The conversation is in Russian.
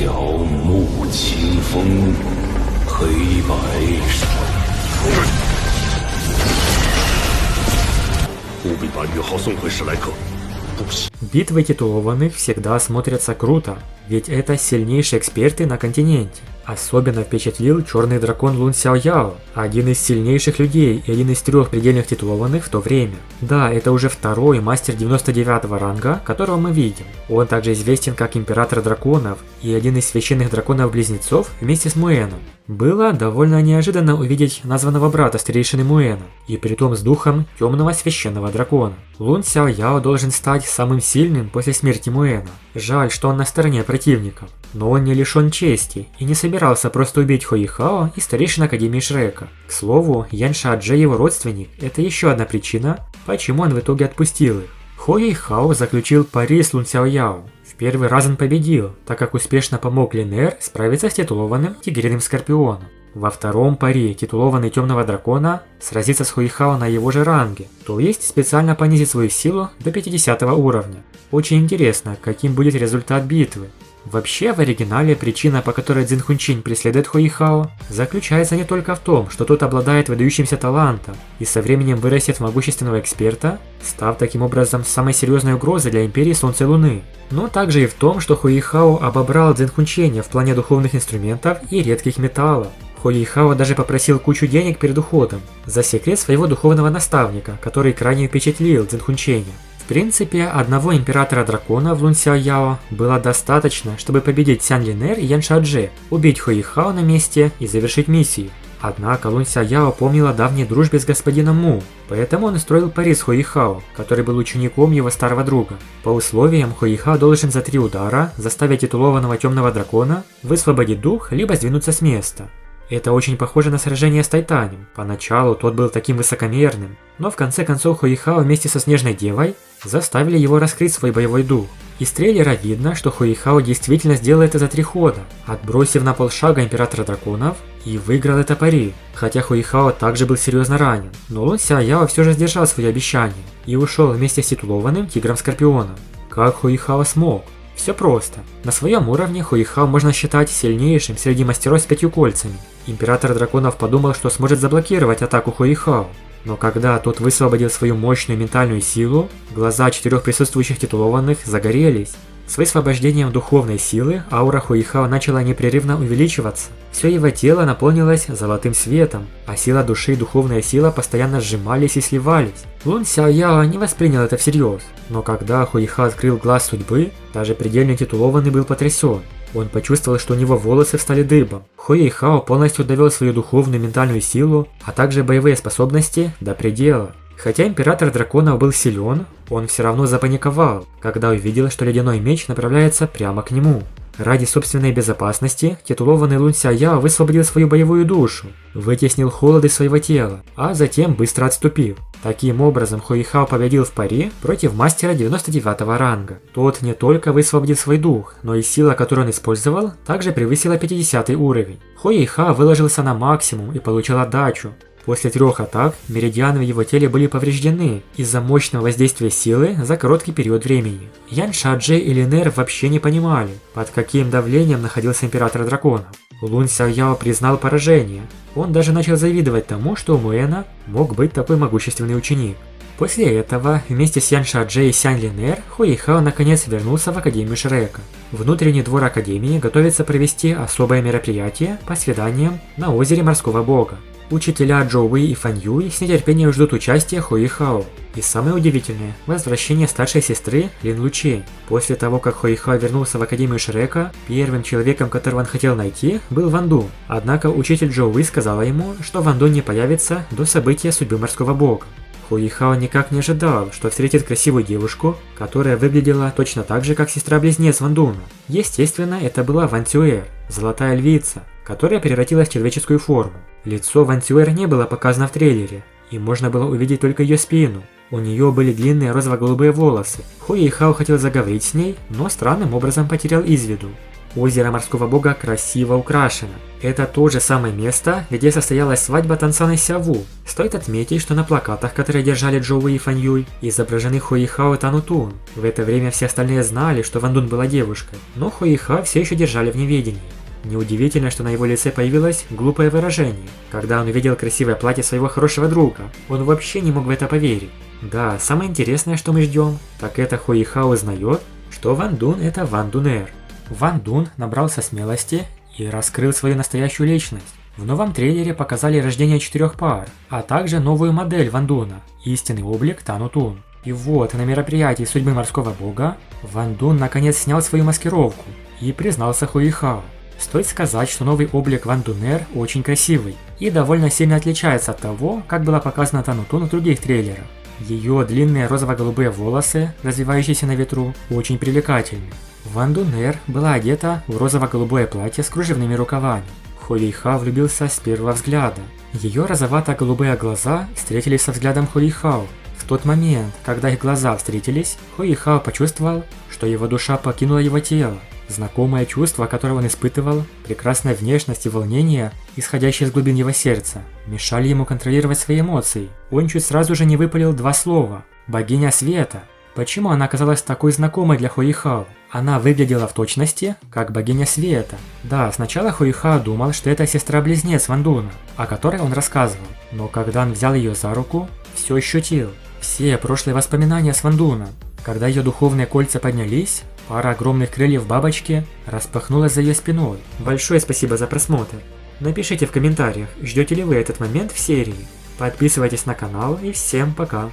遥沐清风，黑白闪。务必把宇浩送回史莱克。不行。Битвы титулованных всегда смотрятся круто, ведь это сильнейшие эксперты на континенте. Особенно впечатлил черный дракон Лун Сяояо, один из сильнейших людей и один из 3 предельных титулованных в то время. Да, это уже второй мастер 99 ранга, которого мы видим. Он также известен как Император Драконов и один из священных драконов-близнецов вместе с Муэном. Было довольно неожиданно увидеть названного брата старейшины Муэна, и притом с духом темного священного дракона. Лун Сяояо должен стать самым сильным после смерти Муэна. Жаль, что он на стороне противников. Но он не лишен чести и не собирался просто убить Хуэйхао и старейшин Академии Шрека. К слову, Ян Шаодже, его родственник, это еще одна причина, почему он в итоге отпустил их. Хуэйхао заключил пари с Лун Сяояо. В первый раз он победил, так как успешно помог Линер справиться с титулованным Тигриным Скорпионом. Во втором пари титулованный Темного Дракона сразится с Хуэйхао на его же ранге, то есть специально понизит свою силу до 50 уровня. Очень интересно, каким будет результат битвы. Вообще, в оригинале причина, по которой Цзин Хунчин преследует Хуэйхао, заключается не только в том, что тот обладает выдающимся талантом и со временем вырастет в могущественного эксперта, став таким образом самой серьезной угрозой для Империи Солнца и Луны, но также и в том, что Хуэйхао обобрал Цзин Хунчиня в плане духовных инструментов и редких металлов. Хуэйхао даже попросил кучу денег перед уходом за секрет своего духовного наставника, который крайне впечатлил Цзин Хунчиня. В принципе, одного Императора Дракона в Лун Сяояо было достаточно, чтобы победить Сян Линер и Ян Шаодже, убить Хуэйхао на месте и завершить миссию. Однако Лун Сяояо помнил о давней дружбе с господином Му, поэтому он устроил пари с Хуэйхао, который был учеником его старого друга. По условиям, Хуэйхао должен за 3 удара заставить титулованного Темного Дракона высвободить дух, либо сдвинуться с места. Это очень похоже на сражение с Тайтанем. Поначалу тот был таким высокомерным, но в конце концов Хуэйхао вместе со Снежной Девой заставили его раскрыть свой боевой дух. Из трейлера видно, что Хуэйхао действительно сделал это за 3 хода, отбросив на полшага Императора Драконов и выиграл это пари, хотя Хуэйхао также был серьезно ранен. Но Лун Сяояо все же сдержал свои обещания и ушел вместе с титулованным Тигром Скорпионом. Как Хуэйхао смог? Все просто. На своем уровне Хуэйхао можно считать сильнейшим среди мастеров с 5 кольцами. Император Драконов подумал, что сможет заблокировать атаку Хуэйхао. Но когда тот высвободил свою мощную ментальную силу, глаза 4 присутствующих титулованных загорелись. С высвобождением духовной силы аура Хуэйхао начала непрерывно увеличиваться. Все его тело наполнилось золотым светом, а сила души и духовная сила постоянно сжимались и сливались. Лун Сяояо не воспринял это всерьез, но когда Хуэйхао открыл глаз судьбы, даже предельно титулованный был потрясен. Он почувствовал, что у него волосы встали дыбом. Хуэйхао полностью довел свою духовную ментальную силу, а также боевые способности до предела. Хотя Император Драконов был силен, он все равно запаниковал, когда увидел, что ледяной меч направляется прямо к нему. Ради собственной безопасности титулованный Лун Сяояо высвободил свою боевую душу, вытеснил холод из своего тела, а затем быстро отступил. Таким образом, Хуэйхао победил в пари против мастера 99 ранга. Тот не только высвободил свой дух, но и сила, которую он использовал, также превысила 50 уровень. Хуэйхао выложился на максимум и получил отдачу. После 3 атак меридианы в его теле были повреждены из-за мощного воздействия силы за короткий период времени. Ян Шаодже и Линер вообще не понимали, под каким давлением находился Император Драконов. Лун Сяояо признал поражение. Он даже начал завидовать тому, что у Муэна мог быть такой могущественный ученик. После этого, вместе с Ян Шаодже и Сян Линер, Хуэйхао наконец вернулся в Академию Шрека. Внутренний двор Академии готовится провести особое мероприятие по свиданиям на озере Морского Бога. Учителя Джоу Уи и Фан Юй с нетерпением ждут участия Хуэйхао. И самое удивительное – возвращение старшей сестры Лин Лучей. После того, как Хуэйхао вернулся в Академию Шрека, первым человеком, которого он хотел найти, был Ван Дун. Однако учитель Джоу Уи сказала ему, что Ван Дун не появится до события судьбы Морского Бога. Хуэйхао никак не ожидал, что встретит красивую девушку, которая выглядела точно так же, как сестра-близнец Ван Дуна. Естественно, это была Ван Цюэр, золотая львица, которая превратилась в человеческую форму. Лицо Ван Цюэр не было показано в трейлере, и можно было увидеть только ее спину. У нее были длинные розово-голубые волосы. Хуэйхао хотел заговорить с ней, но странным образом потерял из виду. Озеро морского бога красиво украшено. Это то же самое место, где состоялась свадьба Танцан и Сяву. Стоит отметить, что на плакатах, которые держали Джоуи и Фан Юй, изображены Хуэйхао и Танутун. В это время все остальные знали, что Ван Дун была девушкой, но Хуэйхао все еще держали в неведении. Неудивительно, что на его лице появилось глупое выражение, когда он увидел красивое платье своего хорошего друга. Он вообще не мог в это поверить. Да, самое интересное, что мы ждем, так это Хуэйхао узнает, что Ван Дун это Ван Дунер. Ван Дун набрался смелости и раскрыл свою настоящую личность. В новом трейлере показали рождение 4 пар, а также новую модель Ван Дуна, истинный облик Танутун. И вот, на мероприятии судьбы морского бога, Ван Дун наконец снял свою маскировку и признался Хуэйхао. Стоит сказать, что новый облик Ван Дунер очень красивый и довольно сильно отличается от того, как было показано Танутун в других трейлерах. Ее длинные розово-голубые волосы, развивающиеся на ветру, очень привлекательны. Ван Дунер была одета в розово-голубое платье с кружевными рукавами. Хуэйхао влюбился с первого взгляда. Ее розовато-голубые глаза встретились со взглядом Хуэйхао. В тот момент, когда их глаза встретились, Хуэйхао почувствовал, что его душа покинула его тело. Знакомое чувство, которое он испытывал, прекрасная внешность и волнение, исходящие из глубин его сердца, мешали ему контролировать свои эмоции. Он чуть сразу же не выпалил два слова «Богиня света». Почему она оказалась такой знакомой для Хуэйхао? Она выглядела в точности, как богиня света. Да, сначала Хуэйхао думал, что это сестра-близнец Ван Дуна, о которой он рассказывал. Но когда он взял ее за руку, все ощутил. Все прошлые воспоминания с Ван Дуном. Когда ее духовные кольца поднялись, пара огромных крыльев бабочки распахнулась за ее спиной. Большое спасибо за просмотр. Напишите в комментариях, ждете ли вы этот момент в серии. Подписывайтесь на канал и всем пока.